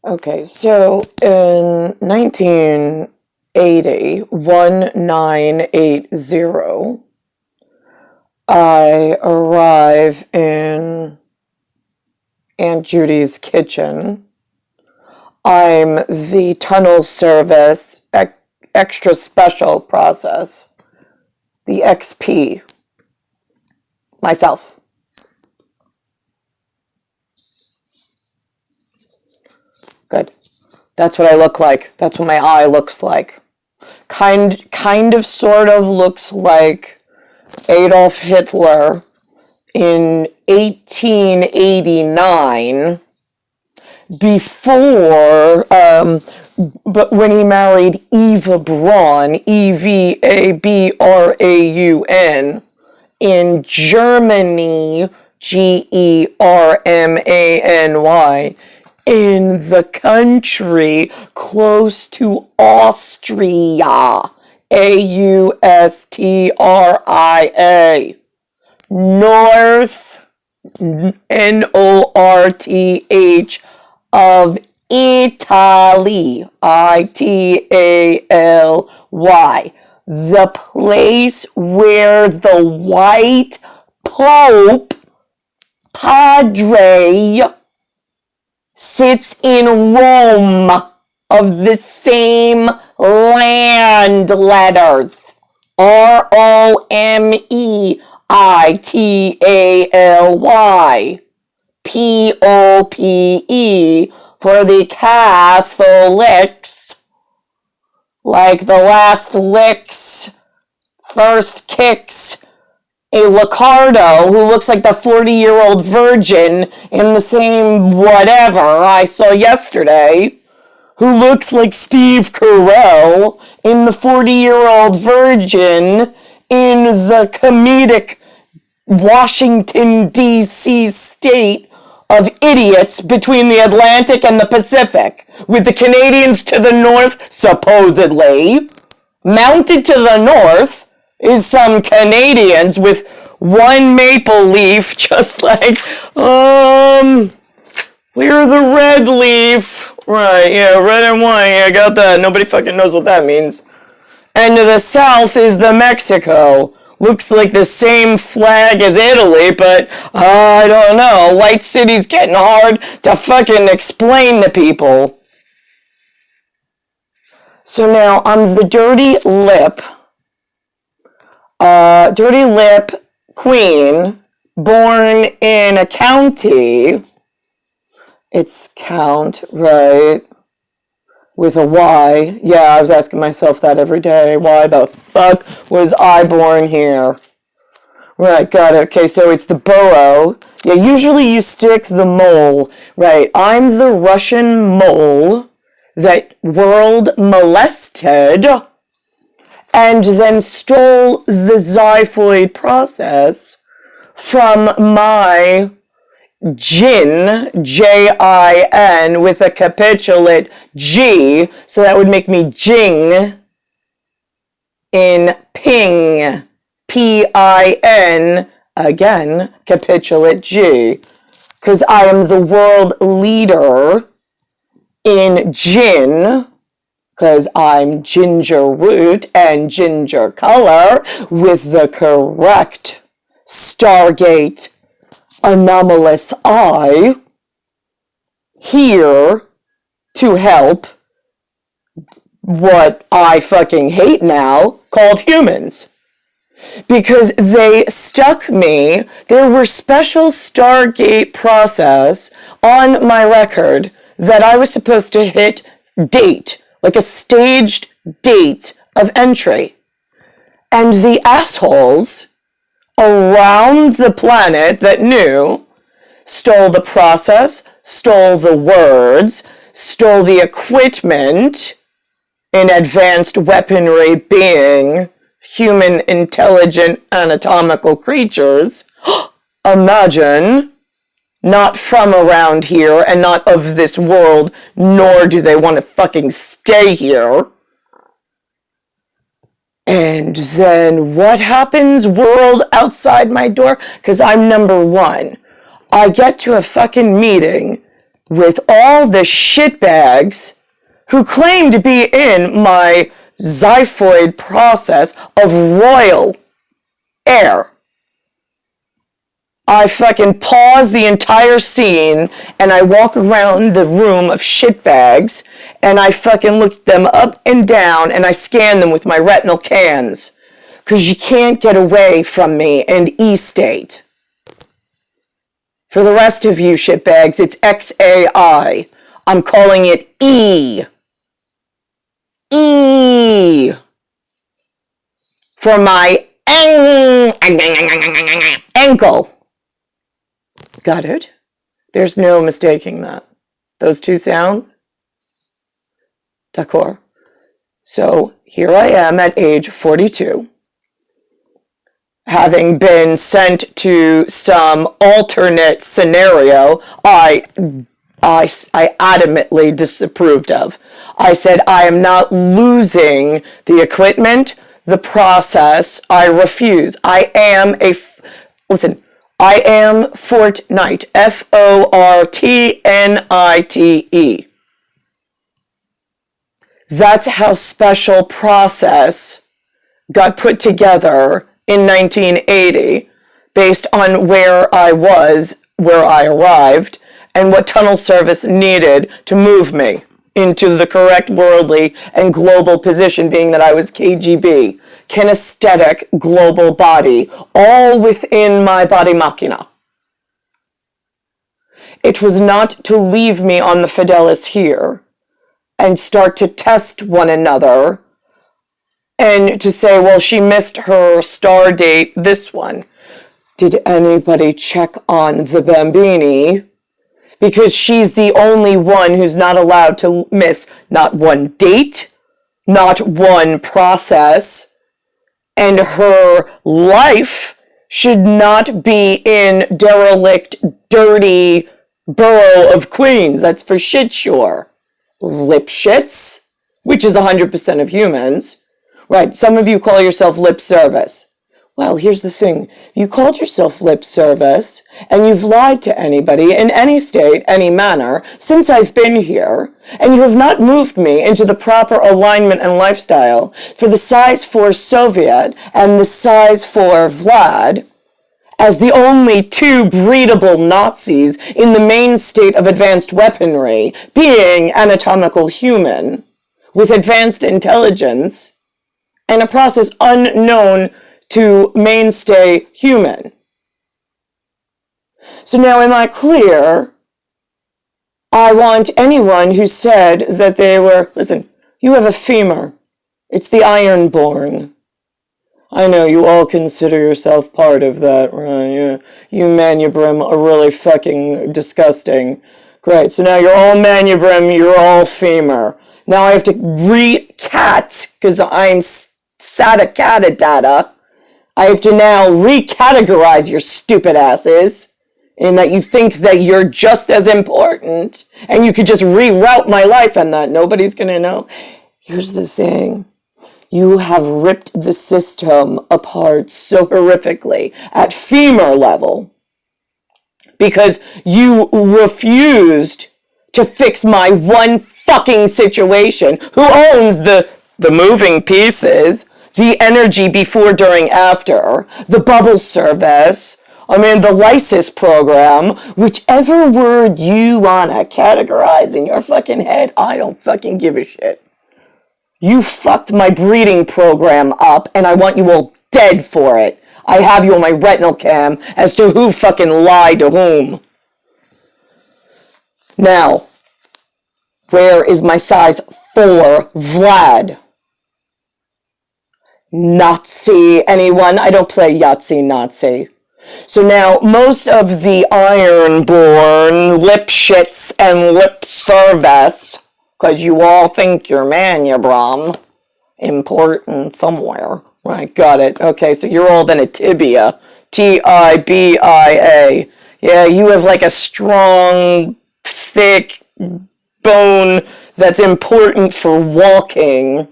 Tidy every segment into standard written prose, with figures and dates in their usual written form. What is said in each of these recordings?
Okay, so in 1980, I arrive in Aunt Judy's kitchen. I'm the tunnel service extra special process, the XP, myself. Good. That's what I look like. That's what my eye looks like. Kind of, sort of looks like Adolf Hitler in 1889 before, but when he married Eva Braun, Evabraun, in Germany, Germany, in the country close to Austria, Austria, north, North of Italy, Italy, the place where the white Pope Padre sits in Rome of the same land letters, Romeitaly, Pope for the Catholics, like the last licks, first kicks, a Licardo who looks like the 40-year-old virgin in the same whatever I saw yesterday, who looks like Steve Carell in the 40-year-old virgin in the comedic Washington, D.C. state of idiots between the Atlantic and the Pacific, with the Canadians to the north, supposedly. Mounted to the north is some Canadians with one maple leaf, just like, we're the red leaf. Right, yeah, red and white, yeah, I got that. Nobody fucking knows what that means. And to the south is the Mexico. Looks like the same flag as Italy, but I don't know. White City's getting hard to fucking explain to people. So now I'm the dirty lip queen, born in a county. It's count, right? With a Y. Yeah, I was asking myself that every day. Why the fuck was I born here? Right, got it. Okay, so it's the borough. Yeah, usually you stick the mole. Right, I'm the Russian mole that world molested and then stole the xiphoid process from my Jin, Jin, with a capitulate G, so that would make me Jing in Ping, Pin, again, capitulate G, because I am the world leader in Jin, because I'm ginger root and ginger color with the correct Stargate anomalous eye here to help what I fucking hate now called humans. Because they stuck me, there were special Stargate process on my record that I was supposed to hit date, like a staged date of entry. And the assholes around the planet that knew stole the process, stole the words, stole the equipment in advanced weaponry being human intelligent anatomical creatures. Imagine, not from around here and not of this world, nor do they want to fucking stay here. And then what happens, world outside my door? Because I'm number one. I get to a fucking meeting with all the shitbags who claim to be in my xiphoid process of royal air. I fucking pause the entire scene and I walk around the room of shitbags and I fucking look them up and down and I scan them with my retinal cans. Because you can't get away from me and E-state. For the rest of you shitbags, it's XAI. I'm calling it E. E. For my ankle. Got it? There's no mistaking that. Those two sounds? D'accord. So here I am at age 42. Having been sent to some alternate scenario I adamantly disapproved of. I said, I am not losing the equipment, the process. I refuse. I am FORTNITE. FORTNITE. That's how special process got put together in 1980 based on where I was, where I arrived, and what tunnel service needed to move me into the correct worldly and global position, being that I was KGB, kinesthetic global body, all within my body machina. It was not to leave me on the Fidelis here and start to test one another and to say, well, she missed her star date, this one. Did anybody check on the Bambini? Because she's the only one who's not allowed to miss not one date, not one process, and her life should not be in derelict, dirty borough of Queens. That's for shit sure. Lipshits, which is 100% of humans. Right, some of you call yourself lip service. Well, here's the thing. You called yourself lip service, and you've lied to anybody in any state, any manner, since I've been here, and you have not moved me into the proper alignment and lifestyle for the size 4 Soviet and the size 4 Vlad, as the only two breedable Nazis in the main state of advanced weaponry, being anatomical human, with advanced intelligence, and a process unknown to mainstay human. So now am I clear? I want anyone who said that they were, listen, you have a femur. It's the ironborn. I know you all consider yourself part of that, right? You manubrim are really fucking disgusting. Great, so now you're all manubrim, you're all femur. Now I have to recat, because I'm Sadakata data. I have to now recategorize your stupid asses in that you think that you're just as important and you could just reroute my life and that nobody's gonna know. Here's the thing. You have ripped the system apart so horrifically at femur level because you refused to fix my one fucking situation. Who owns the moving pieces? The energy before, during, after, the bubble service, the LYSIS program, whichever word you wanna categorize in your fucking head, I don't fucking give a shit. You fucked my breeding program up, and I want you all dead for it. I have you on my retinal cam as to who fucking lied to whom. Now, where is my size 4 Vlad? Nazi, anyone? I don't play Yahtzee Nazi. So now, most of the ironborn lip shits and lip service, because you all think you're manubrum, important somewhere. Right, got it. Okay, so you're all then a tibia. Tibia. Yeah, you have like a strong, thick bone that's important for walking,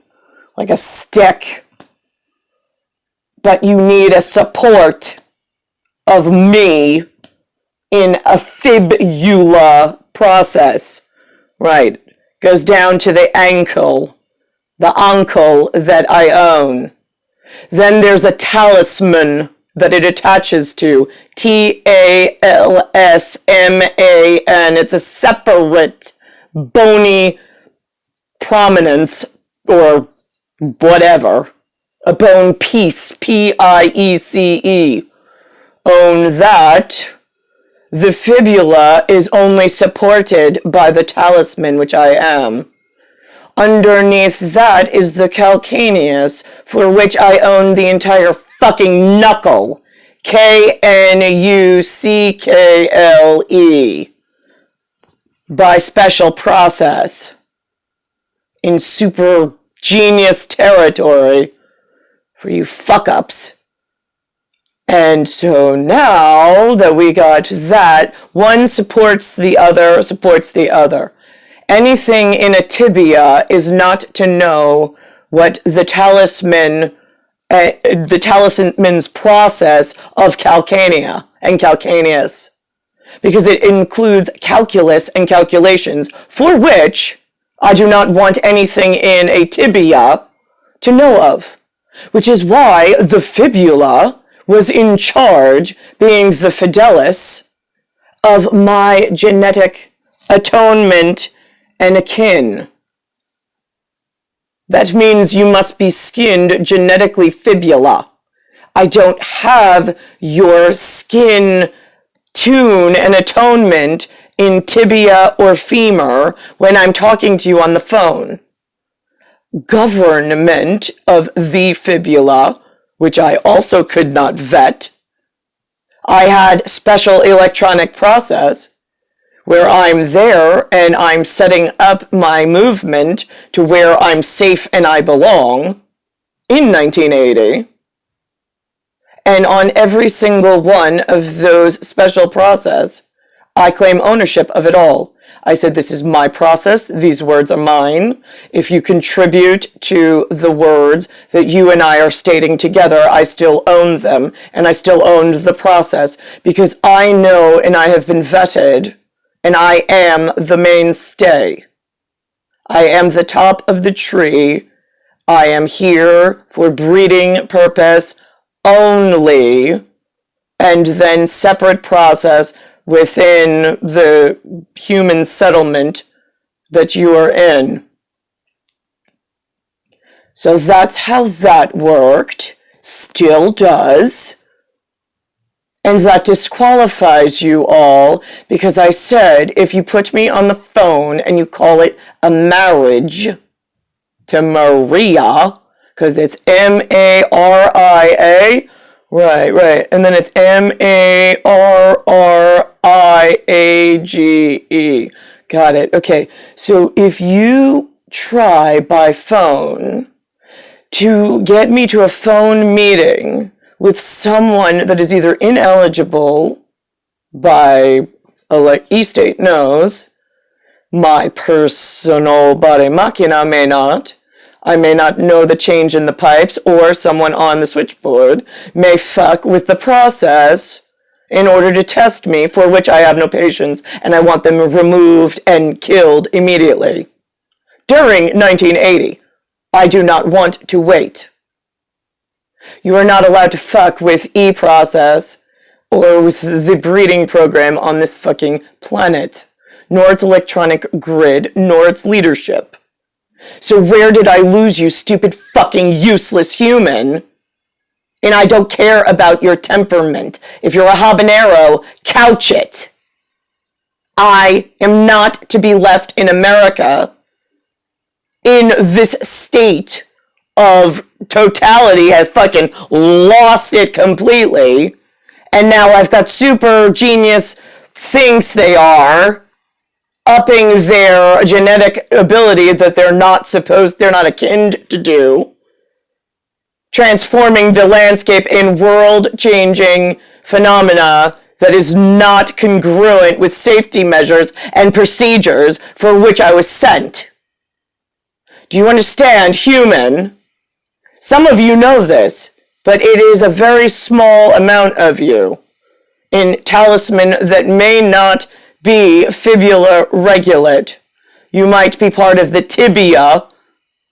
like a stick. But you need a support of me in a fibula process. Right. Goes down to the ankle that I own. Then there's a talisman that it attaches to. TALSMAN. It's a separate bony prominence or whatever. A bone piece. PIECE. Own that. The fibula is only supported by the talisman, which I am. Underneath that is the calcaneus, for which I own the entire fucking knuckle. KNUCKLE. By special process. In super genius territory for you fuck-ups. And so now that we got that, one supports the other. Anything in a tibia is not to know what the talisman's process of calcanea and calcaneus, because it includes calculus and calculations, for which I do not want anything in a tibia to know of, which is why the fibula was in charge, being the fidelis, of my genetic atonement and akin. That means you must be skinned genetically fibula. I don't have your skin tune and atonement in tibia or femur when I'm talking to you on the phone. Government of the fibula, which I also could not vet. I had special electronic process where I'm there and I'm setting up my movement to where I'm safe and I belong in 1980. And on every single one of those special process, I claim ownership of it all. I said, this is my process. These words are mine. If you contribute to the words that you and I are stating together, I still own them, and I still owned the process, because I know and I have been vetted, and I am the mainstay. I am the top of the tree. I am here for breeding purpose only, and then separate process within the human settlement that you are in. So that's how that worked, still does. And that disqualifies you all, because I said, if you put me on the phone and you call it a marriage to Maria, because it's M-A-R-I-A, right, and then it's M-A-R-R-I-A-G-E. Got it, okay. So if you try by phone to get me to a phone meeting with someone that is either ineligible by e-state knows, my personal body machina may not, I may not know the change in the pipes, or someone on the switchboard may fuck with the process in order to test me, for which I have no patience, and I want them removed and killed immediately. During 1980, I do not want to wait. You are not allowed to fuck with e-process or with the breeding program on this fucking planet, nor its electronic grid, nor its leadership. So where did I lose you, stupid fucking useless human? And I don't care about your temperament. If you're a habanero, couch it. I am not to be left in America in this state of totality, has fucking lost it completely. And now I've got super genius thinks they are upping their genetic ability that they're not akin to do, transforming the landscape in world-changing phenomena that is not congruent with safety measures and procedures for which I was sent. Do you understand, human? Some of you know this, but it is a very small amount of you in Talisman that may not be fibula regulate. You might be part of the tibia,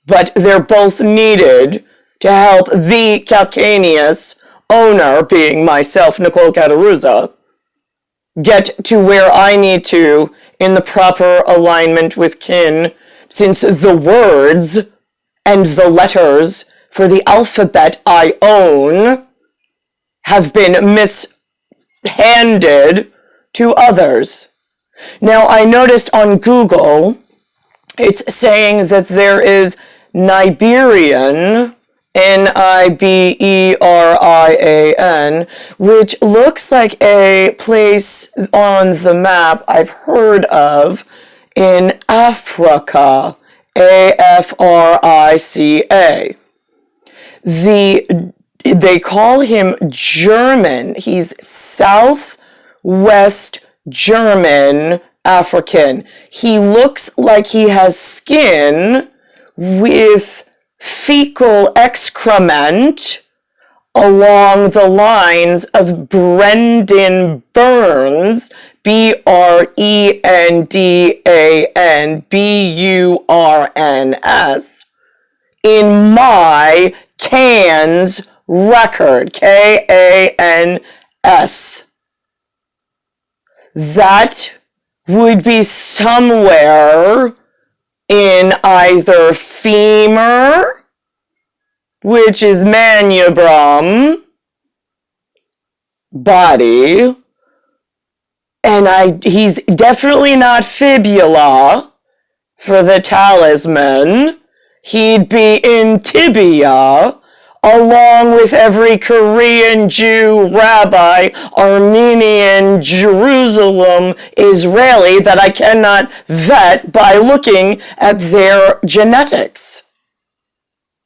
but they're both needed to help the calcaneus owner, being myself, Nicole Cattaruzza, get to where I need to in the proper alignment with kin, since the words and the letters for the alphabet I own have been mishanded to others. Now, I noticed on Google, it's saying that there is Niberian, Niberian, which looks like a place on the map I've heard of in Africa, Africa. They call him German. He's Southwest German African. He looks like he has skin with fecal excrement along the lines of Brendan Burns, BRENDAN BURNS, in my CANS record, KANS. That would be somewhere in either femur, which is manubrum, body, and he's definitely not fibula for the talisman. He'd be in tibia, along with every Korean Jew, rabbi, Armenian, Jerusalem, Israeli that I cannot vet by looking at their genetics.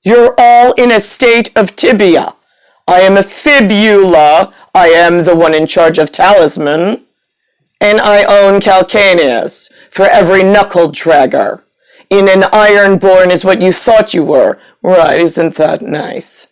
You're all in a state of tibia. I am a fibula. I am the one in charge of talisman. And I own calcaneus for every knuckle dragger. In an ironborn is what you thought you were. Right, isn't that nice?